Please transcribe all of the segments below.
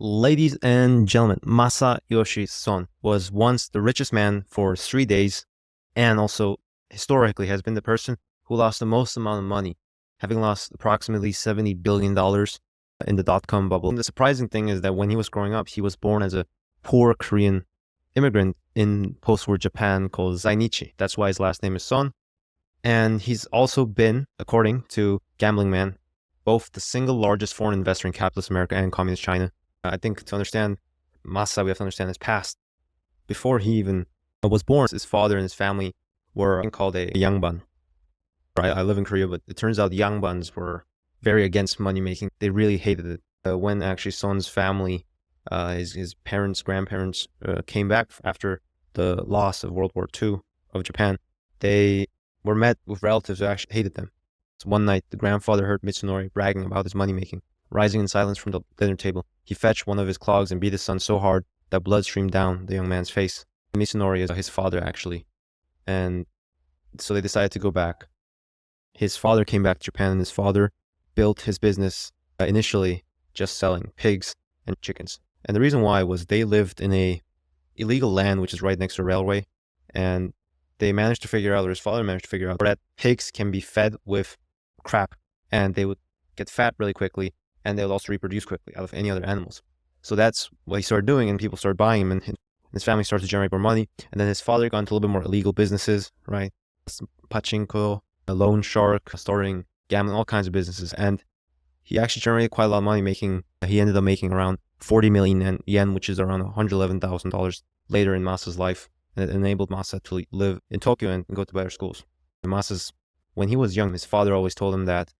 Ladies and gentlemen, Masayoshi Son was once the richest man for 3 days and also historically has been the person who lost the most amount of money, having lost approximately $70 billion in the dot-com bubble. And the surprising thing is that when he was growing up, he was born as a poor Korean immigrant in post-war Japan called Zainichi. That's why his last name is Son. And he's also been, according to Gambling Man, both the single largest foreign investor in capitalist America and communist China. I think to understand Masa, we have to understand his past. Before he even was born, his father and his family were called a yangban. I live in Korea, but it turns out yangbans were very against money making. They really hated it. When actually Son's family, his parents, grandparents came back after the loss of World War II of Japan, they were met with relatives who actually hated them. So one night, the grandfather heard Mitsunori bragging about his money making. Rising in silence from the dinner table, he fetched one of his clogs and beat his son so hard that blood streamed down the young man's face. Mitsunori is his father, actually. And so they decided to go back. His father came back to Japan, and his father built his business initially just selling pigs and chickens. And the reason why was they lived in a illegal land, which is right next to a railway. And they managed to figure out, or his father managed to figure out, that pigs can be fed with crap, and they would get fat really quickly, and they would also reproduce quickly out of any other animals. So that's what he started doing, and people started buying him, and his family started to generate more money. And then his father got into a little bit more illegal businesses, right? Pachinko, a loan shark, starting gambling, all kinds of businesses. And he actually generated quite a lot of money he ended up making around 40 million yen, which is around $111,000 later in Masa's life. And it enabled Masa to live in Tokyo and go to better schools. And when he was young, his father always told him that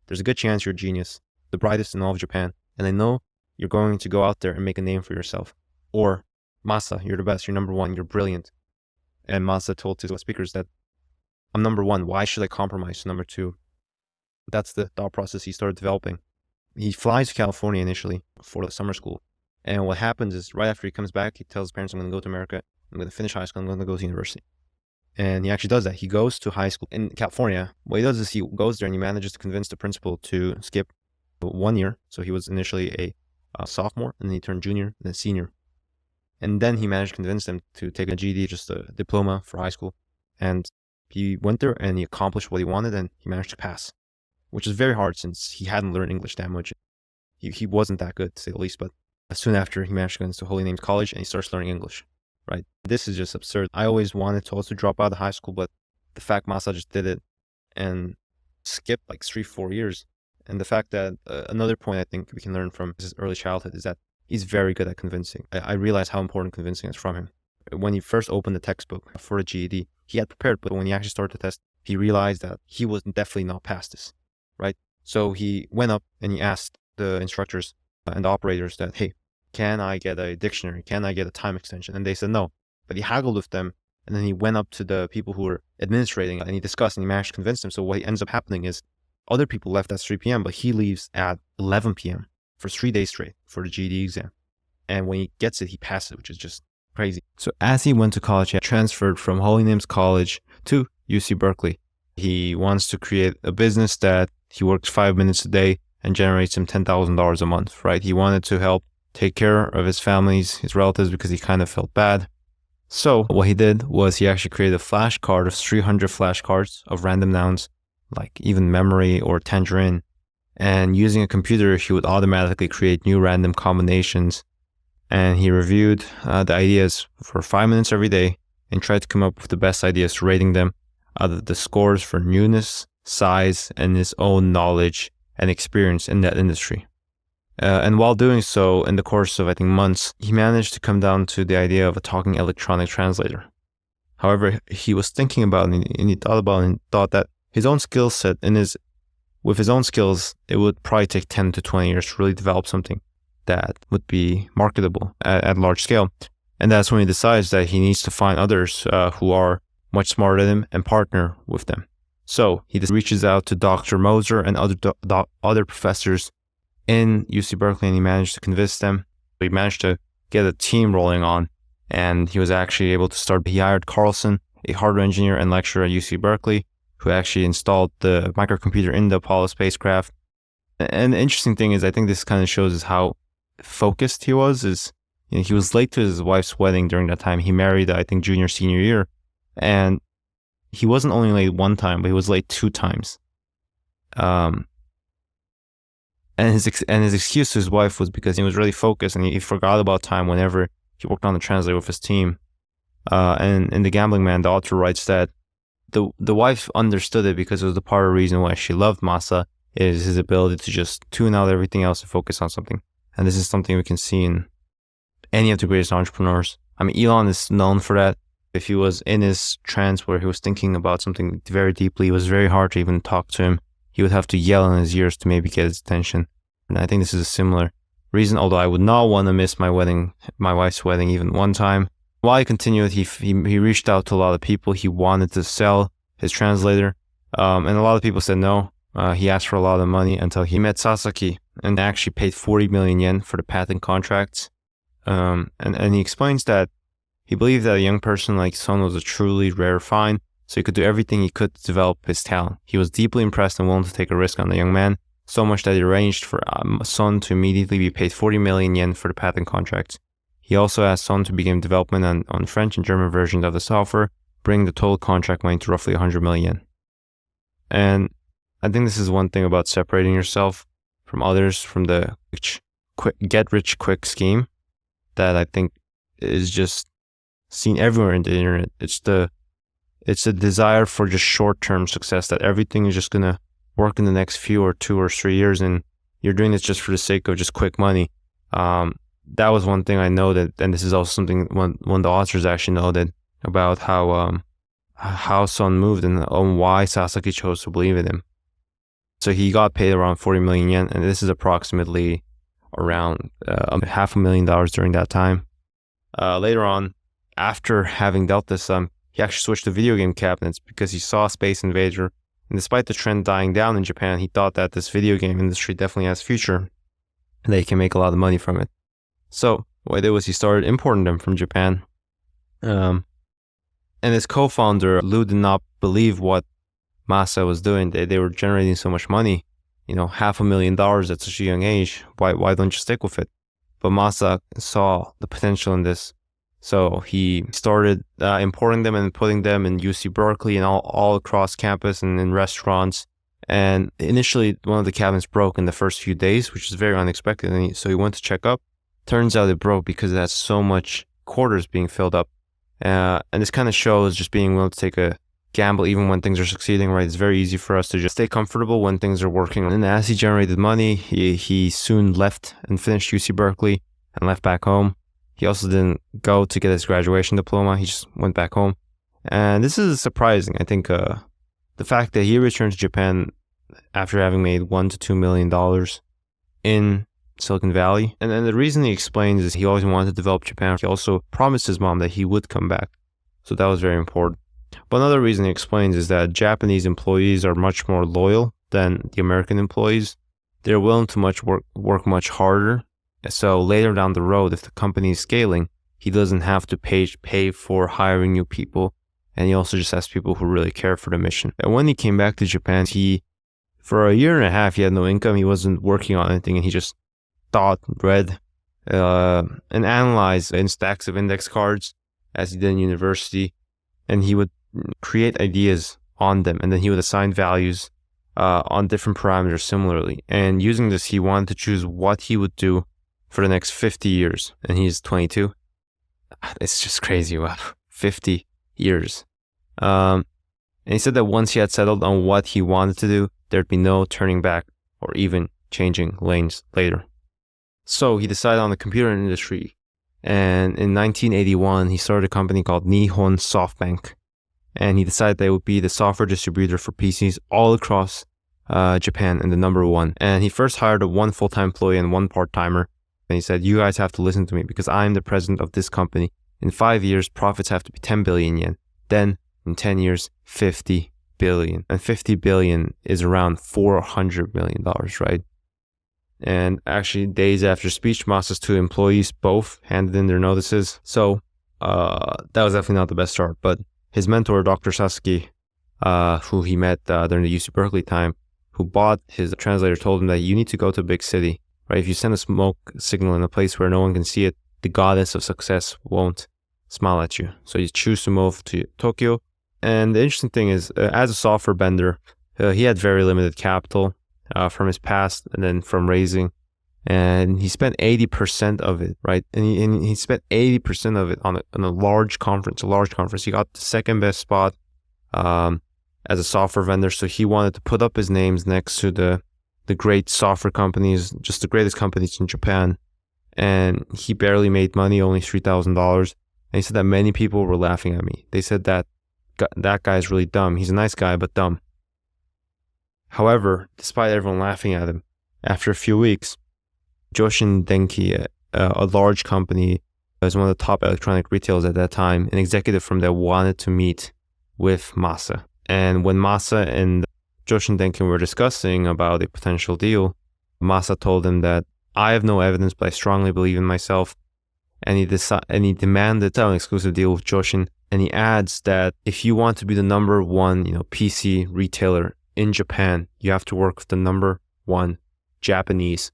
there's a good chance you're a genius, the brightest in all of Japan, and I know you're going to go out there and make a name for yourself. Or, Masa, you're the best, you're number one, you're brilliant. And Masa told his speakers that, I'm number one, why should I compromise to number two? That's the thought process he started developing. He flies to California initially for the summer school. And what happens is, right after he comes back, he tells his parents, I'm going to go to America, I'm going to finish high school, I'm going to go to university. And he actually does that. He goes to high school in California. What he does is he goes there and he manages to convince the principal to skip 1 year. So he was initially a sophomore, and then he turned junior, and then senior. And then he managed to convince them to take a GED, just a diploma for high school. And he went there and he accomplished what he wanted, and he managed to pass, which is very hard since he hadn't learned English that much. He wasn't that good, to say the least, but soon after he managed to go into Holy Names College and he starts learning English, right? This is just absurd. I always wanted to also drop out of high school, but the fact Masa just did it and skipped like 3-4 years. And the fact that another point I think we can learn from his early childhood is that he's very good at convincing. I realized how important convincing is from him. When he first opened the textbook for a GED, he had prepared, but when he actually started the test, he realized that he was definitely not past this, right? So he went up and he asked the instructors and the operators that, hey, can I get a dictionary? Can I get a time extension? And they said no. But he haggled with them, and then he went up to the people who were administrating, and he discussed, and he managed to convince them. So what ends up happening is other people left at 3 p.m., but he leaves at 11 p.m. for 3 days straight for the GED exam. And when he gets it, he passes it, which is just crazy. So as he went to college, he transferred from Holy Names College to UC Berkeley. He wants to create a business that he works 5 minutes a day and generates him $10,000 a month, right? He wanted to help take care of his families, his relatives, because he kind of felt bad. So what he did was he actually created a flashcard of 300 flashcards of random nouns, like even memory or tangerine. And using a computer, he would automatically create new random combinations. And he reviewed the ideas for 5 minutes every day and tried to come up with the best ideas, rating them out of the scores for newness, size, and his own knowledge and experience in that industry. And while doing so, in the course of, I think, months, he managed to come down to the idea of a talking electronic translator. However, he was thinking about it, and he thought about it, and thought that his own skill set, with his own skills, it would probably take 10 to 20 years to really develop something that would be marketable at large scale. And that's when he decides that he needs to find others who are much smarter than him and partner with them. So he just reaches out to Dr. Moser and other professors in UC Berkeley, and he managed to convince them. He managed to get a team rolling on, and he was actually able to start. He hired Carlson, a hardware engineer and lecturer at UC Berkeley, who actually installed the microcomputer in the Apollo spacecraft. And the interesting thing is, I think this kind of shows us how focused he was is, he was late to his wife's wedding during that time. He married, I think, junior, senior year. And he wasn't only late one time, but he was late 2 times. And his excuse to his wife was because he was really focused and he forgot about time whenever he worked on the translator with his team. And in The Gambling Man, the author writes that the wife understood it because it was the part of the reason why she loved Masa is his ability to just tune out everything else and focus on something. And this is something we can see in any of the greatest entrepreneurs. I mean, Elon is known for that. If he was in his trance where he was thinking about something very deeply, it was very hard to even talk to him. He would have to yell in his ears to maybe get his attention. And I think this is a similar reason, although I would not want to miss my wife's wedding even one time. While he continued, he reached out to a lot of people. He wanted to sell his translator, and a lot of people said no. He asked for a lot of money until he met Sasaki and actually paid 40 million yen for the patent contracts. And he explains that he believed that a young person like Son was a truly rare find, so he could do everything he could to develop his talent. He was deeply impressed and willing to take a risk on the young man, so much that he arranged for Son to immediately be paid 40 million yen for the patent contracts. He also asked Son to begin development on French and German versions of the software, bringing the total contract money to roughly 100 million yen. And I think this is one thing about separating yourself from others, from the get-rich-quick scheme, that I think is just seen everywhere in the internet. It's the desire for just short-term success, that everything is just going to work in the next few or 2 or 3 years, and you're doing this just for the sake of just quick money. That was one thing I know that, and this is also something one of the authors actually noted about how Son moved and why Sasaki chose to believe in him. So he got paid around 40 million yen, and this is approximately around $500,000 during that time. Later on, after having dealt this sum, he actually switched to video game cabinets because he saw Space Invader, and despite the trend dying down in Japan, he thought that this video game industry definitely has future, and they can make a lot of money from it. So what he did was he started importing them from Japan. And his co-founder, Lou, did not believe what Masa was doing. They were generating so much money, $500,000 at such a young age. Why don't you stick with it? But Masa saw the potential in this. So he started importing them and putting them in UC Berkeley and all across campus and in restaurants. And initially, one of the cabinets broke in the first few days, which is very unexpected. And so he went to check up. Turns out it broke because it has so much quarters being filled up. And this kind of shows just being willing to take a gamble even when things are succeeding, right? It's very easy for us to just stay comfortable when things are working. And as he generated money, he soon left and finished UC Berkeley and left back home. He also didn't go to get his graduation diploma. He just went back home. And this is surprising. I think the fact that he returned to Japan after having made $1 to $2 million in Silicon Valley. And then the reason he explains is he always wanted to develop Japan. He also promised his mom that he would come back. So that was very important. But another reason he explains is that Japanese employees are much more loyal than the American employees. They're willing to work much harder. So later down the road, if the company is scaling, he doesn't have to pay for hiring new people. And he also just has people who really care for the mission. And when he came back to Japan, for a year and a half, he had no income. He wasn't working on anything, and he just thought, read, and analyzed in stacks of index cards as he did in university. And he would create ideas on them, and then he would assign values on different parameters similarly. And using this, he wanted to choose what he would do for the next 50 years. And he's 22. It's just crazy. Wow. 50 years. And he said that once he had settled on what he wanted to do, there'd be no turning back or even changing lanes later. So he decided on the computer industry. And in 1981, he started a company called Nihon SoftBank. And he decided that it would be the software distributor for PCs all across Japan and the number one. And he first hired one full-time employee and one part-timer. And he said, you guys have to listen to me because I'm the president of this company. In 5 years, profits have to be 10 billion yen. Then, in 10 years, 50 billion. And 50 billion is around $400 million, right? And actually, days after speech, Masa's 2 employees both handed in their notices. So that was definitely not the best start. But his mentor, Dr. Sasaki, who he met during the UC Berkeley time, who bought his translator, told him that you need to go to a big city right? If you send a smoke signal in a place where no one can see it, the goddess of success won't smile at you. So you choose to move to Tokyo. And the interesting thing is, as a software vendor, he had very limited capital from his past and then from raising. And he spent 80% of it, right? And he spent 80% of it on a large conference, He got the second best spot as a software vendor. So he wanted to put up his names next to the great software companies, just the greatest companies in Japan. And he barely made money, only $3,000. And he said that many people were laughing at me. They said that guy is really dumb. He's a nice guy, but dumb. However, despite everyone laughing at him, after a few weeks, Joshin Denki, a large company, was one of the top electronic retailers at that time, an executive from there wanted to meet with Masa. And when Masa and Joshin Denki were discussing about a potential deal, Masa told him that I have no evidence, but I strongly believe in myself. And he demanded an exclusive deal with Joshin. And he adds that if you want to be the number one, PC retailer in Japan, you have to work with the number one Japanese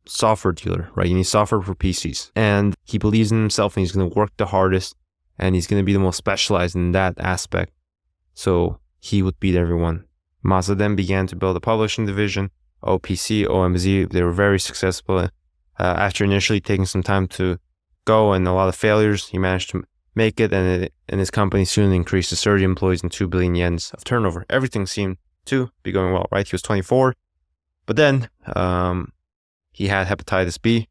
software dealer, right? You need software for PCs. And he believes in himself and he's going to work the hardest and he's going to be the most specialized in that aspect. So he would beat everyone. Masa then began to build a publishing division, OPC, OMZ. They were very successful. After initially taking some time to go and a lot of failures, he managed to make it, and his company soon increased to 30 employees and 2 billion yens of turnover. Everything seemed to be going well, right? He was 24, but then he had hepatitis B,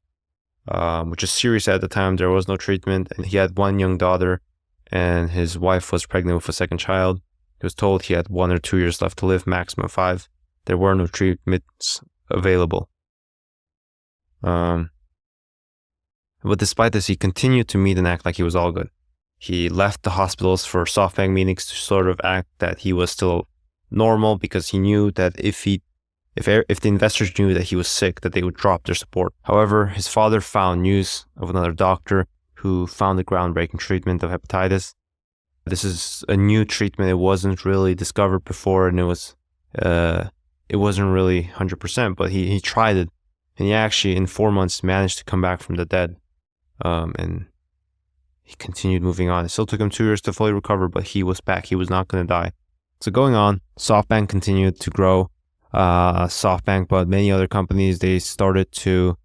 which is serious at the time. There was no treatment, and he had one young daughter, and his wife was pregnant with a second child. He was told he had 1 or 2 years left to live, maximum 5. There were no treatments available. But despite this, he continued to meet and act like he was all good. He left the hospitals for SoftBank meetings to sort of act that he was still normal, because he knew that if the investors knew that he was sick, that they would drop their support. However, his father found news of another doctor who found a groundbreaking treatment of hepatitis. This is a new treatment. It wasn't really discovered before, and it wasn't really 100%, but he tried it, and he actually in 4 months managed to come back from the dead. And he continued moving on. It still took him 2 years to fully recover, but he was back. He was not going to die. So going on, SoftBank continued to grow. SoftBank, but many other companies, they started to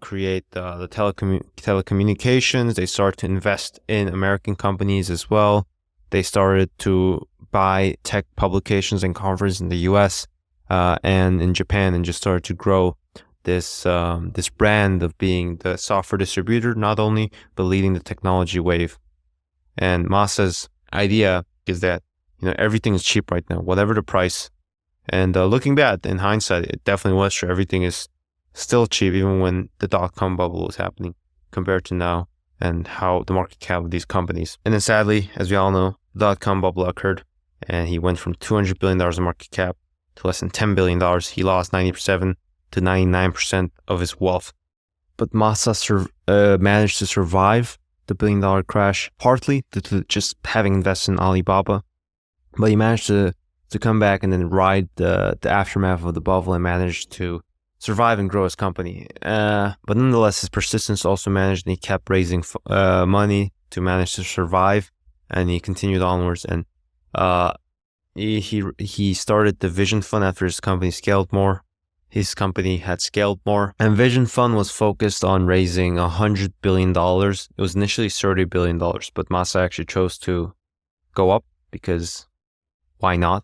create the telecommunications. They started to invest in American companies as well. They started to buy tech publications and conferences in the US and in Japan, and just started to grow this brand of being the software distributor, not only, but leading the technology wave. And Masa's idea is that everything is cheap right now, whatever the price. And looking back in hindsight, it definitely was true. Everything is still cheap, even when the dot-com bubble was happening, compared to now and how the market cap of these companies. And then sadly, as we all know, the dot-com bubble occurred, and he went from $200 billion in market cap to less than $10 billion. He lost 97 to 99% of his wealth. But Masa managed to survive the billion-dollar crash, partly due to just having invested in Alibaba. But he managed to come back and then ride the aftermath of the bubble and managed to survive and grow his company. But nonetheless, his persistence also managed, and he kept raising money to manage to survive, and he continued onwards. And he started the Vision Fund after his company scaled more. His company had scaled more, and Vision Fund was focused on raising $100 billion. It was initially $30 billion, but Masa actually chose to go up because why not?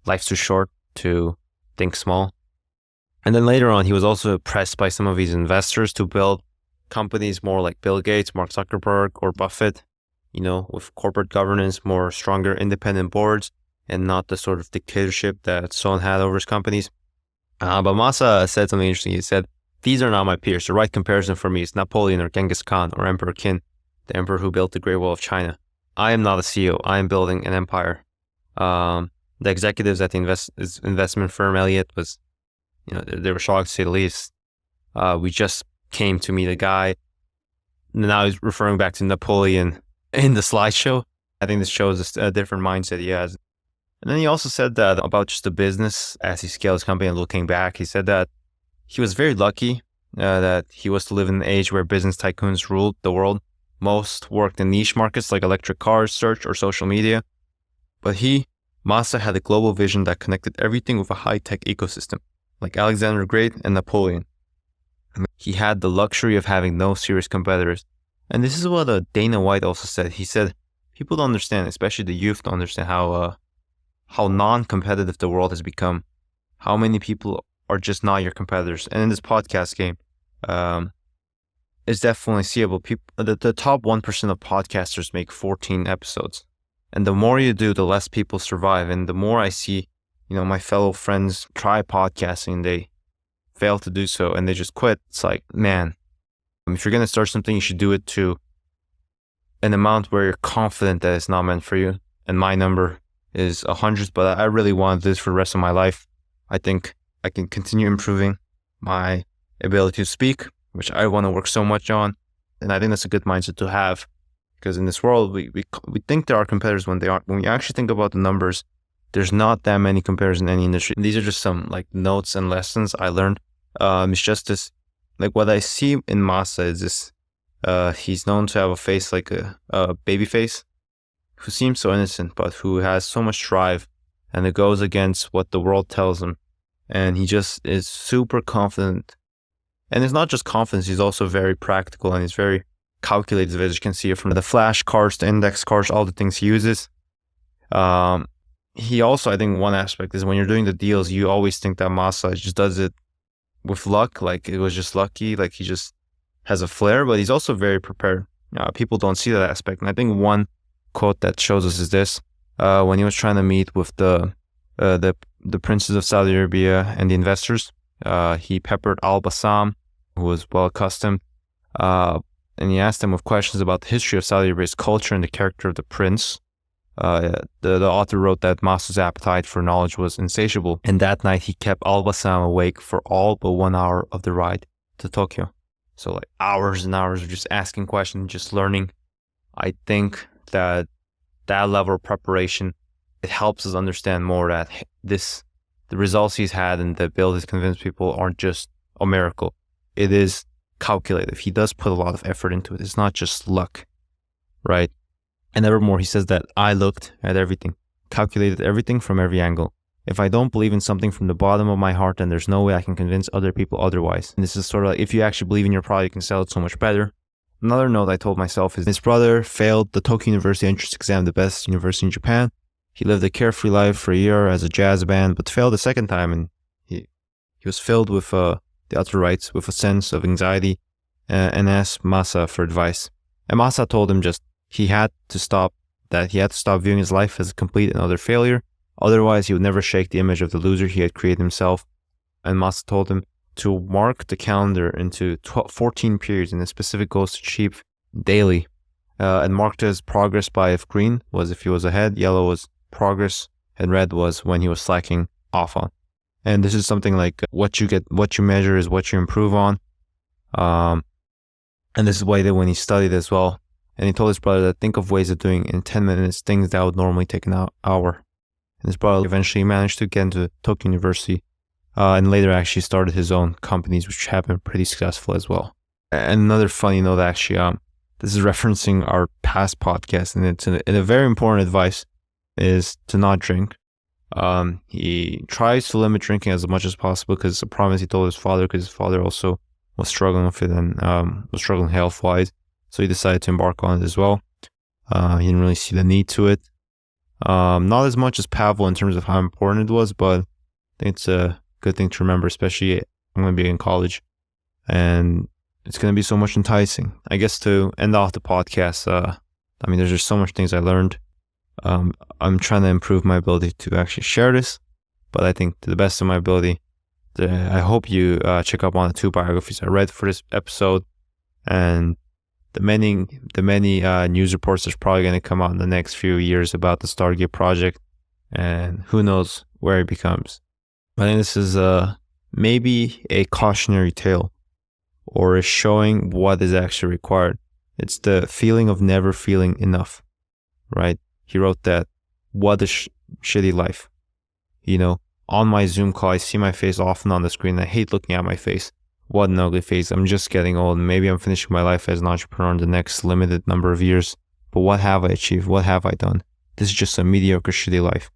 Life's too short to think small. And then later on, he was also pressed by some of his investors to build companies more like Bill Gates, Mark Zuckerberg, or Buffett, with corporate governance, more stronger independent boards, and not the sort of dictatorship that Son had over his companies. But Masa said something interesting. He said, "These are not my peers. The right comparison for me is Napoleon or Genghis Khan or Emperor Qin, the emperor who built the Great Wall of China. I am not a CEO. I am building an empire." The executives at the investment firm Elliott was, they were shocked to say the least. We just came to meet a guy. Now he's referring back to Napoleon in the slideshow. I think this shows a different mindset he has. And then he also said that about just the business as he scaled his company, and looking back, he said that he was very lucky that he was to live in an age where business tycoons ruled the world. Most worked in niche markets like electric cars, search, or social media. But Masa, had a global vision that connected everything with a high-tech ecosystem, like Alexander the Great and Napoleon. He had the luxury of having no serious competitors. And this is what Dana White also said. He said, people don't understand, especially the youth don't understand how non-competitive the world has become. How many people are just not your competitors. And in this podcast game, it's definitely seeable. The top 1% of podcasters make 14 episodes. And the more you do, the less people survive. And the more I see, my fellow friends try podcasting, they fail to do so and they just quit. It's like, man, if you're going to start something, you should do it to an amount where you're confident that it's not meant for you. And my number is 100, but I really want this for the rest of my life. I think I can continue improving my ability to speak, which I want to work so much on. And I think that's a good mindset to have, because in this world, we think there are competitors when they aren't. When we actually think about the numbers, there's not that many competitors in any industry. And these are just some like notes and lessons I learned. It's just this, like what I see in Masa is this, he's known to have a face like a baby face, who seems so innocent, but who has so much drive, and it goes against what the world tells him. And he just is super confident. And it's not just confidence, he's also very practical and he's very calculated, as you can see from the flash cards, the index cards, all the things he uses. He also, I think one aspect is when you're doing the deals, you always think that Masa just does it with luck, like it was just lucky, like he just has a flair, but he's also very prepared. People don't see that aspect. And I think one quote that shows us is this, when he was trying to meet with the princes of Saudi Arabia and the investors, he peppered Al-Bassam, who was well accustomed, and he asked them with questions about the history of Saudi Arabia's culture and the character of the prince. The author wrote that Masa's appetite for knowledge was insatiable, and that night he kept Al-Bassam awake for all but 1 hour of the ride to Tokyo. So like hours and hours of just asking questions, just learning. I think that level of preparation, it helps us understand more that the results he's had and the ability to convince people aren't just a miracle. It is calculated. He does put a lot of effort into it. It's not just luck, right? And evermore, he says that I looked at everything, calculated everything from every angle. If I don't believe in something from the bottom of my heart, then there's no way I can convince other people otherwise. And this is sort of like, if you actually believe in your product, you can sell it so much better. Another note I told myself is his brother failed the Tokyo University entrance exam, the best university in Japan. He lived a carefree life for a year as a jazz band, but failed the second time, and he was filled with the utter rights, with a sense of anxiety, and asked Masa for advice. And Masa told him he had to stop viewing his life as a complete and utter failure. Otherwise, he would never shake the image of the loser he had created himself. And Masa told him to mark the calendar into 14 periods and the specific goals to achieve daily. And marked his progress by, if green was if he was ahead, yellow was progress, and red was when he was slacking off on. And this is something like what you measure is what you improve on. And this is what he did when he studied as well. And he told his brother to think of ways of doing in 10 minutes things that would normally take an hour. And his brother eventually managed to get into Tokyo University, and later actually started his own companies, which have been pretty successful as well. And another funny note, actually, this is referencing our past podcast, and it's a very important advice is to not drink. He tries to limit drinking as much as possible because it's a promise he told his father, because his father also was struggling with it and was struggling health-wise. So he decided to embark on it as well. He didn't really see the need to it. Not as much as Pavel in terms of how important it was, but I think it's a good thing to remember, especially I'm going to be in college and it's going to be so much enticing. I guess to end off the podcast, there's just so much things I learned. I'm trying to improve my ability to actually share this, but I think to the best of my ability, I hope you check up on the 2 biographies I read for this episode, and the many news reports that's probably going to come out in the next few years about the Stargate project, and who knows where it becomes. I think this is maybe a cautionary tale, or is showing what is actually required. It's the feeling of never feeling enough, right? He wrote that, what a shitty life. on my Zoom call, I see my face often on the screen. I hate looking at my face. What an ugly face. I'm just getting old. Maybe I'm finishing my life as an entrepreneur in the next limited number of years. But what have I achieved? What have I done? This is just a mediocre, shitty life.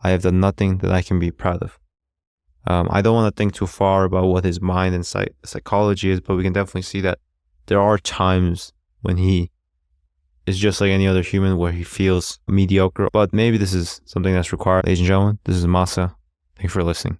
I have done nothing that I can be proud of. I don't want to think too far about what his mind and psychology is, but we can definitely see that there are times when he is just like any other human where he feels mediocre. But maybe this is something that's required. Ladies and gentlemen, this is Masa. Thank you for listening.